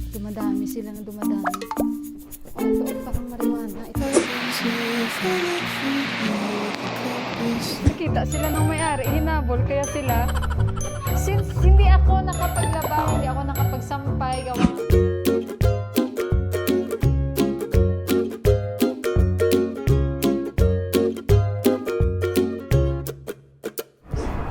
Dumadami sila na dumadami. Ito, parang marijuana. Ito. Nakita sila ng may-ari, hinabol kaya sila. Since hindi ako nakapaglabaw, hindi ako nakapagsampay, gawang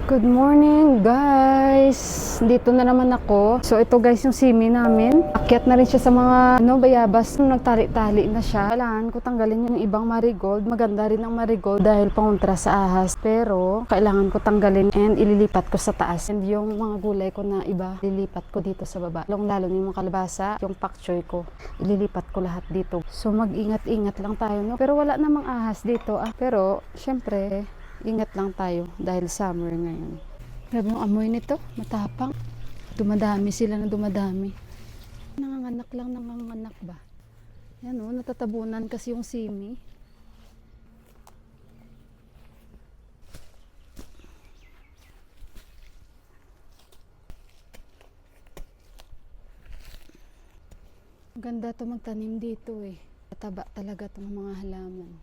Good morning guys! Dito na naman ako. So ito guys yung simi namin. Akyat na rin siya sa mga bayabas. Nung nagtali-tali na siya, kailangan ko tanggalin yung ibang marigold. Maganda rin ang marigold dahil pangontra sa ahas. Pero kailangan ko tanggalin and ililipat ko sa taas. And yung mga gulay ko na iba, ililipat ko dito sa baba. Lalo yung mga kalabasa, yung pak choy ko, ililipat ko lahat dito. So mag-ingat-ingat lang tayo, no? Pero wala namang ahas dito. Pero syempre, ingat lang tayo dahil summer ngayon. Grabe yung amoy nito, matapang. Dumadami sila na dumadami. Nanganganak ba? Yan o, natatabunan kasi yung simi. Maganda to magtanim dito eh. Tataba talaga itong mga halaman.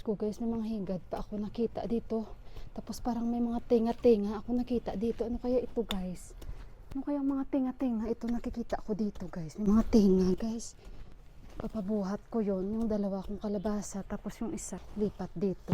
Ko guys, may mga higad pa ako nakita dito. Tapos parang may mga tinga-tinga ako nakita dito. Ano kaya ito guys? Ano kaya mga tinga-tinga? Ito nakikita ko dito guys. May mga tinga guys. Papabuhat ko yon yung dalawa kong kalabasa. Tapos yung isa, lipat dito.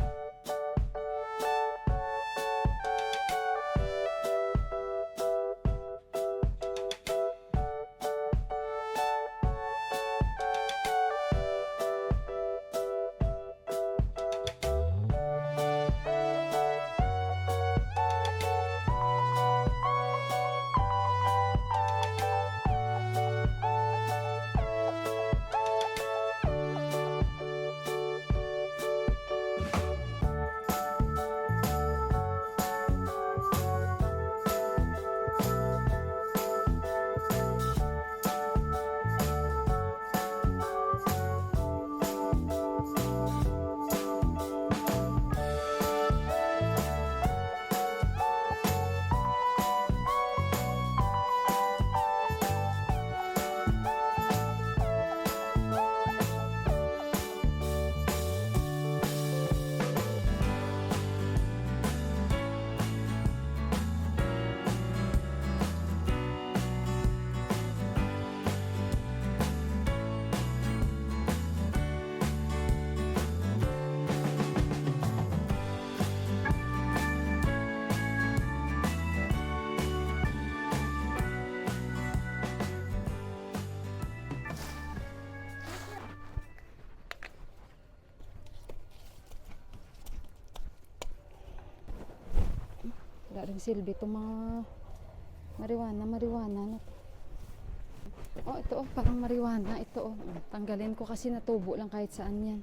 Wala rin silbi itong mga marijuana. Oh, ito oh, parang marijuana. Ito oh, tanggalin ko kasi natubo lang kahit saan yan.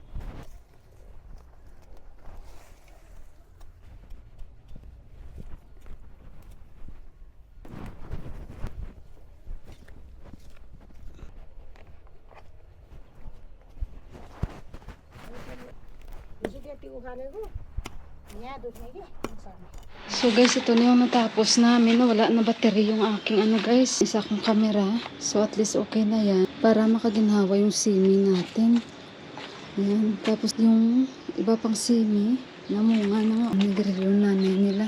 So guys, ito na yung natapos namin. Wala na battery yung aking guys, isa kong camera. So at least okay na yan para makaginhawa yung simi natin. Yan. Tapos yung iba pang simi na munga na nga. Nagre-review yung nanay nila.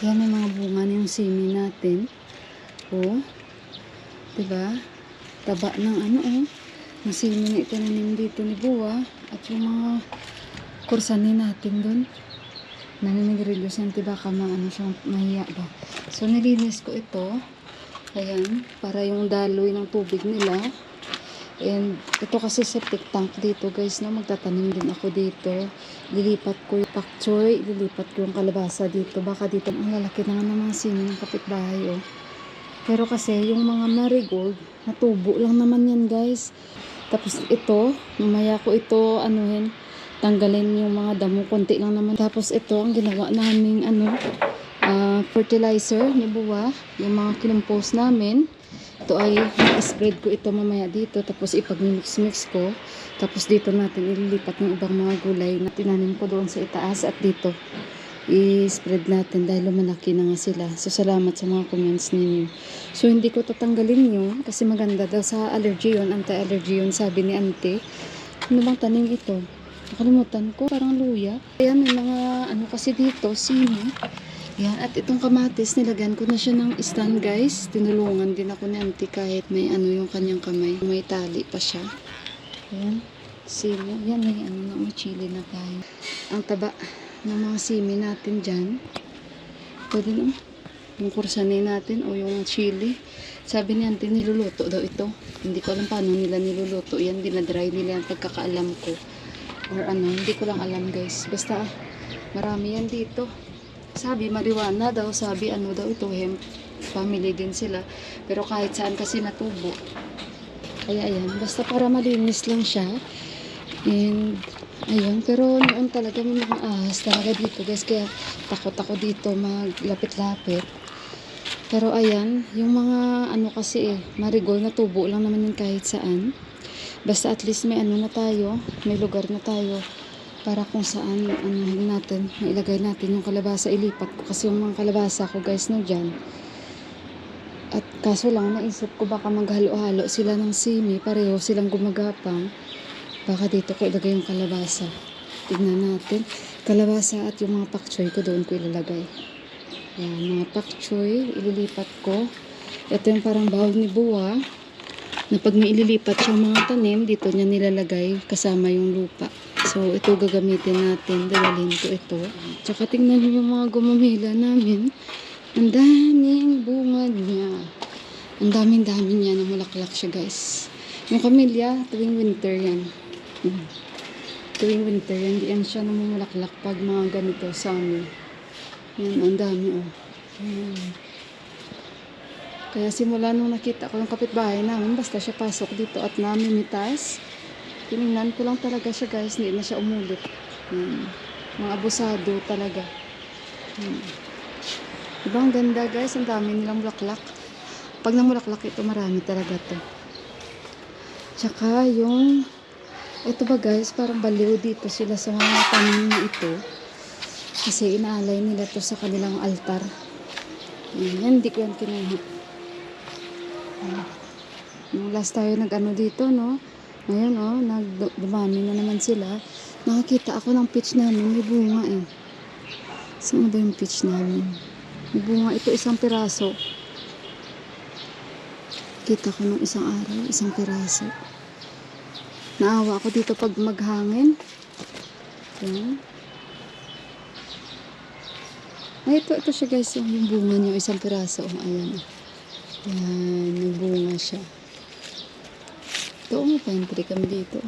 Yan may mga bunga na yung simi natin. Oh, diba? Taba ng ng simi na itinanim dito ni Buwa. At yung mga kursanin natin dun. Nananigrelos yan, diba ka siyang mahiya ba. So nilinis ko ito. Ayan, para yung daloy ng tubig nila. And ito kasi septic tank dito guys, no? Magtatanim din ako dito. Lilipat ko yung pak choy, lilipat ko yung kalabasa dito. Baka dito, ang lalaki na nga ng mga simi ng kapitbahay, oh. Pero kasi yung mga marigold, natubo lang naman yan guys. Tapos ito, mamaya ko ito, tanggalin yung mga damo, konti lang naman. Tapos ito ang ginawa naming fertilizer ni Buwa, yung mga kinompose namin. Ito ay i-spread ko ito mamaya dito, tapos ipag-mix-mix ko. Tapos dito natin ililipat ng ibang mga gulay na tinanim ko doon sa itaas at dito i-spread natin dahil lumalaki na nga sila. So, salamat sa mga comments ninyo. So, hindi ko tatanggalin yun kasi maganda daw sa allergy yun, anti-allergy yun, sabi ni auntie. Ano bang tanim ito? Nakalimutan ko, parang luya. Ayan, may mga ano kasi dito, sini. Yan, at itong kamatis, nilagyan ko na siya ng stand guys. Tinulungan din ako ni auntie kahit may ano yung kanyang kamay. May tali pa siya. Ayan, sili. Yan, may ano na, may chili na tayo. Ang taba ng mga simi natin dyan. Pwede na. Yung kursanin natin o yung chili. Sabi ni auntie, niluluto daw ito. Hindi ko alam paano nila niluluto. Yan, dinadry nila ang pagkakaalam ko. Or ano, hindi ko lang alam guys. Basta, marami yan dito. Sabi, marijuana daw. Sabi, ano daw ito, hemp. Family din sila. Pero kahit saan kasi natubo. Kaya ayan, basta para malinis lang siya. And, ayun, pero noon talaga may mga ahas talaga dito guys. Kaya takot ako dito maglapit-lapit. Pero ayan, yung mga ano kasi marigold na tubo lang naman yun kahit saan. Basta at least may ano na tayo, may lugar na tayo para kung saan ano natin, mailagay natin yung kalabasa. Ilipat ko kasi yung mga kalabasa ko guys no dyan. At kaso lang naisip ko baka maghalo-halo sila ng simi, pareho silang gumagapang. Baka dito ko ilagay yung kalabasa. Tignan natin. Kalabasa at yung mga pak choy ko doon ko ilalagay. Yan, mga pak choy, ililipat ko. Ito yung parang bowl ni Buwa. Na pag may ililipat siyang mga tanim, dito niya nilalagay kasama yung lupa. So, ito gagamitin natin. Dalhin ko ito. Tsaka tingnan niyo yung mga gumamila namin. Ang daming bunga niya. Ang daming-dami niya na mulaklak siya guys. Yung kamilya, tuwing winter yan. Tuwing winter yan. Diyan siya namumulaklak pag mga ganito summer. Yan, ang dami oh. Kaya simula nung nakita ko yung kapitbahay namin, basta siya pasok dito at namimitas. Tinignan ko lang talaga siya guys, hindi na siya umulit. Mga abusado talaga. Diba ang ganda guys, ang dami nilang bulaklak. Pag namulaklak ito, marami talaga to. Tsaka yung, ito ba guys, parang baliw dito sila sa mga tanim na ito. Kasi inaalay nila to sa kanilang altar. Yan, hindi ko yan kinuha. Nung last tayo nag-ano dito, no? Ngayon, oh, dumami na naman sila. Nakakita ako ng peach namin. May bunga, eh. Saan ba yung peach namin? May bunga. Ito, isang piraso. Kita ko nung isang araw, isang piraso. Naawa ako dito pag maghangin. Yan. Ay, ito siya guys. Yung bunga niya, isang piraso. Oh, ayan, oh. Yan, may bunga siya. Ito, may pine tree kami dito.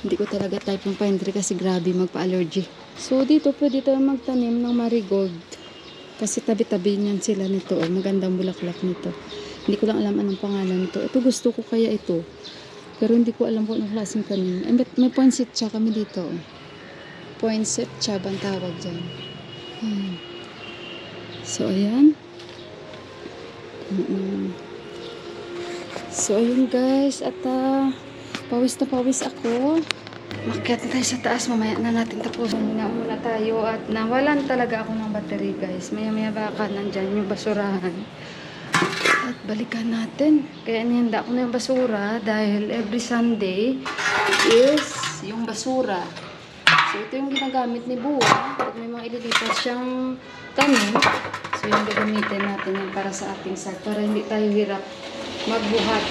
Hindi ko talaga type ng pine tree kasi grabe magpa-allergy. So, dito pwede tayo magtanim ng marigold. Kasi tabi-tabi niyan sila nito. Oh. Magandang bulaklak nito. Hindi ko lang alam anong pangalan nito. Ito gusto ko kaya ito. Pero hindi ko alam kung anong klaseng tanim. May poinsettia kami dito. Oh. Poinsettia bang tawag dyan. So, ayan. So, ayun guys. At pawis na pawis ako. Makyat na tayo sa taas. Mamaya na natin tapos. Nga muna tayo. At nawalan talaga ako ng battery guys. Maya-maya baka nandyan yung basurahan. At balikan natin. Kaya nihanda ko na yung basura. Dahil every Sunday is yung basura. So, ito yung ginagamit ni Buwa. Pag may mga ililipat siyang tanim. So, yung gagamitin natin yan para sa ating sag. Para hindi tayo hirap magbuhat.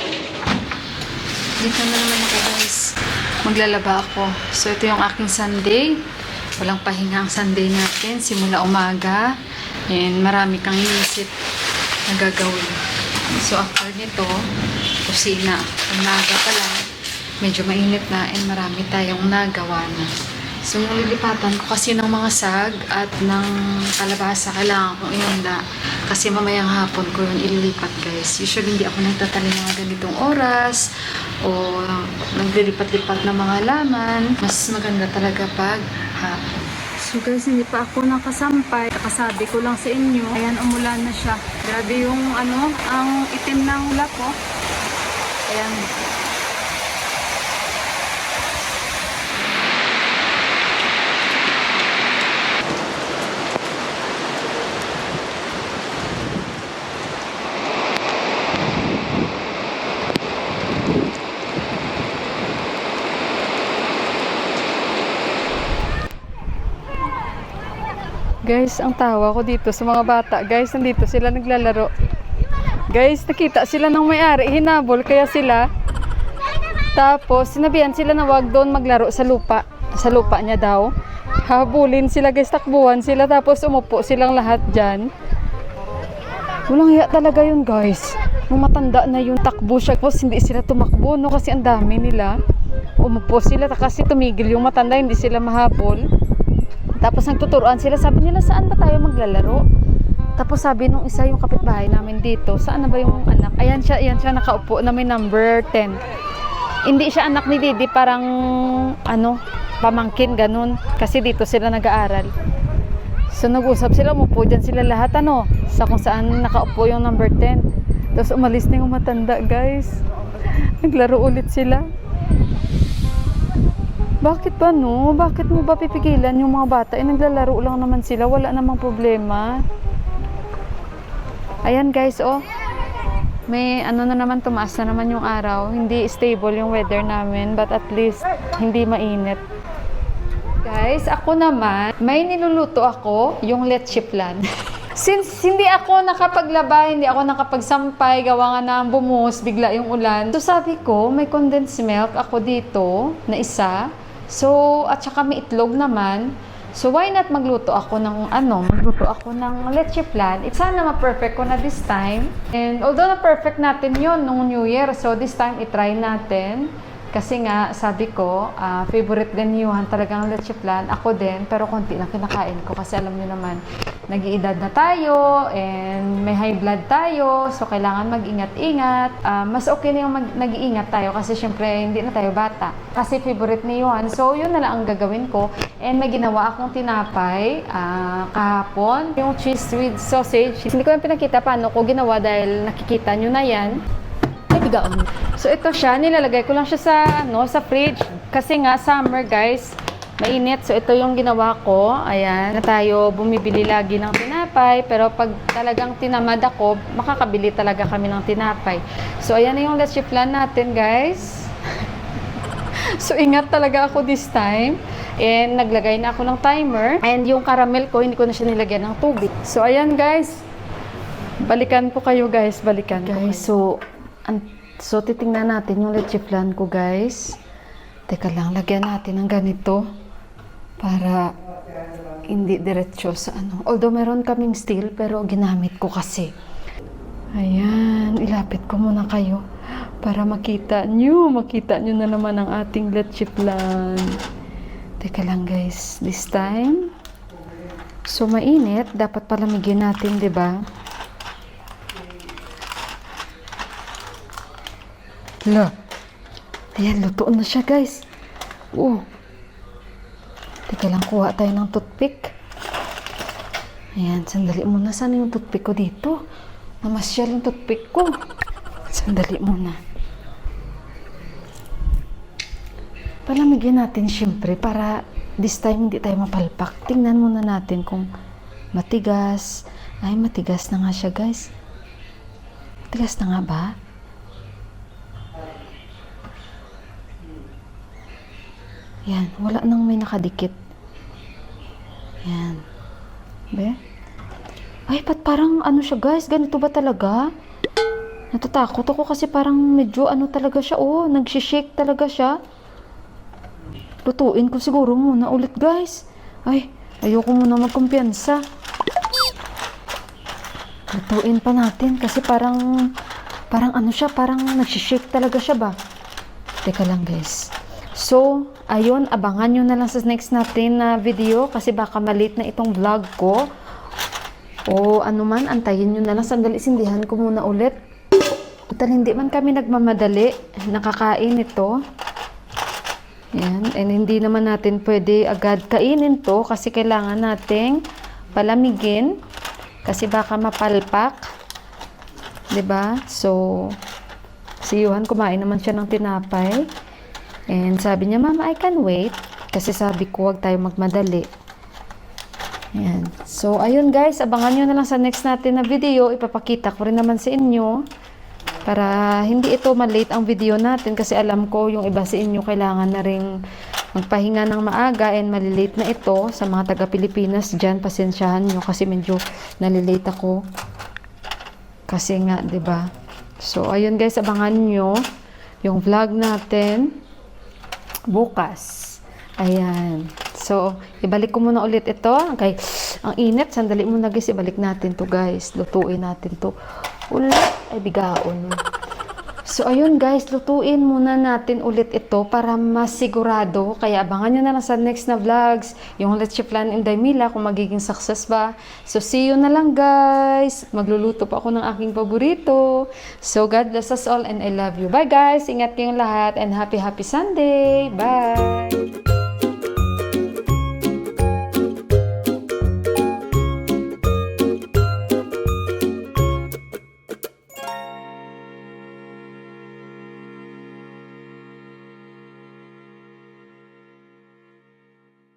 Dito na naman ako guys. Maglalaba ako. So, ito yung aking Sunday. Walang pahinga ang Sunday natin. Simula umaga. And marami kang inisip na gagawin. So, after nito, kusina. Umaga pa lang. Medyo mainit na and marami tayong nagawa na. So, yung lilipatan ko kasi ng mga sag at ng kalabasa, kailangan kong ihanda. Kasi mamayang hapon ko yun ililipat, guys. Usually, hindi ako nagtatanim mga ganitong oras o naglilipat-lipat ng mga laman. Mas maganda talaga pag hapon. So, So guys, hindi pa ako nakasampay. Nakasabi ko lang sa inyo. Ayan, umulan na siya. Grabe yung ang itim ng ulap ko. Ayan. Guys, ang tawa ko dito sa mga bata. Guys, nandito sila naglalaro. Guys, nakita sila ng may-ari. Hinabol kaya sila. Tapos, sinabihan sila na wag doon maglaro sa lupa. Sa lupa niya daw. Habulin sila guys, takbuhan sila. Tapos, umupo silang lahat dyan. Walang hiya talaga yun guys. Nung matanda na yun, takbo siya. Tapos, hindi sila tumakbo, no? Kasi ang dami nila. Umupo sila kasi tumigil yung matanda. Hindi sila mahabol. Tapos nagtuturuan sila, sabi nila, saan ba tayo maglalaro? Tapos sabi nung isa, yung kapitbahay namin dito, saan na ba yung anak? Ayan siya nakaupo na may number 10. Hindi siya anak ni Didi, parang pamangkin, ganun. Kasi dito sila nag-aaral. So nag-usap sila, umupo dyan sila lahat, sa kung saan nakaupo yung number 10. Tapos umalis na yung matanda, guys. Naglaro ulit sila. Bakit ba no? Bakit mo ba pipigilan yung mga bata? Naglalaro lang naman sila. Wala namang problema. Ayan guys, may na naman, tumaas na naman yung araw. Hindi stable yung weather namin. But at least, hindi mainit. Guys, ako naman, may niluluto ako, yung leche flan. Since hindi ako nakapaglaba, hindi ako nakapagsampay, gawa nga na bumuhos, bigla yung ulan. So sabi ko, may condensed milk ako dito, na isa. So, at saka may itlog naman. So, why not magluto ako ng leche flan. Sana ma-perfect ko na this time. And although na-perfect natin yon nung New Year, so this time i-try natin. Kasi nga, sabi ko, favorite din ni Johan talagang leche flan. Ako din, pero konti lang kinakain ko. Kasi alam niyo naman, nag-iedad na tayo, and may high blood tayo. So, kailangan mag-ingat-ingat. Mas okay na yung nag-iingat tayo kasi syempre, hindi na tayo bata. Kasi favorite ni Johan. So, yun na lang ang gagawin ko. And may ginawa akong tinapay kahapon. Yung cheese with sausage. Hindi ko yung pinakita paano ko ginawa dahil nakikita nyo na yan. Bigaon. So ito siya, nilalagay ko lang siya sa fridge kasi nga summer guys, mainit. So ito yung ginawa ko. Ayan, na tayo bumibili lagi ng tinapay, pero pag talagang tinamad ako, makakabili talaga kami ng tinapay. So ayan na yung leche flan natin guys. So ingat talaga ako this time. And naglagay na ako ng timer. And yung caramel ko, hindi ko na siya nilagyan ng tubig. So ayan guys, balikan ko kayo guys, balikan guys. So, titingnan natin yung leche flan ko, guys. Teka lang, lagyan natin ng ganito para hindi diretso sa Although, meron kaming steel, pero ginamit ko kasi. Ayan, ilapit ko muna kayo para makita nyo na naman ang ating leche flan. Teka lang, guys. This time, so mainit, dapat palamigin natin, 'di ba? Ayan, luto na siya guys. Teka lang, kuha tayo ng toothpick. Ayan, sandali muna. Sana yung toothpick ko dito? Namasyal yung toothpick ko. Sandali muna. Palamigyan natin syempre para this time hindi tayo mapalpak. Tingnan muna natin kung matigas. Ay, matigas na nga siya guys. Matigas na nga ba? Yan, wala nang may nakadikit. Yan. Be? Ay, parang siya guys, ganito ba talaga? Natatakot ako kasi parang medyo talaga siya, nagsishake talaga siya. Lutuin ko siguro muna ulit guys. Ay, ayoko muna magkumpiyansa. Lutuin pa natin kasi parang siya, parang nagsishake talaga siya ba? Teka lang guys. So, ayun, abangan nyo na lang sa next natin na video kasi baka malit na itong vlog ko. O man, antayin nyo na lang. Sandali, sindihan ko muna ulit. Dahil hindi man kami nagmamadali, nakakain ito. Yan. And hindi naman natin pwede agad kainin to kasi kailangan nating palamigin kasi baka mapalpak. 'Di ba? So, si Johan kumain naman siya ng tinapay. And sabi niya, Mama, I can wait. Kasi sabi ko, huwag tayo magmadali. Yan. So, ayun guys, abangan nyo na lang sa next natin na video. Ipapakita ko rin naman sa inyo. Para hindi ito malate ang video natin. Kasi alam ko, yung iba sa inyo kailangan na rin magpahinga ng maaga. And malilate na ito sa mga taga-Pilipinas dyan. Pasensyahan nyo kasi medyo nalilate ako. Kasi nga, 'di ba? So, ayun guys, abangan nyo yung vlog natin bukas. Ayan. So, ibalik ko muna ulit ito. Okay. Ang init. Sandali muna guys. Ibalik natin to guys. Lutuin natin to. Ulit. Ay, bigaon. So, ayun guys. Lutuin muna natin ulit ito para masigurado. Kaya abangan nyo na lang sa next na vlogs. Yung Leche Flan Inday Mila kung magiging success ba. So, see you na lang guys. Magluluto pa ako ng aking paborito. So, God bless us all and I love you. Bye guys. Ingat kayong lahat and happy Sunday. Bye.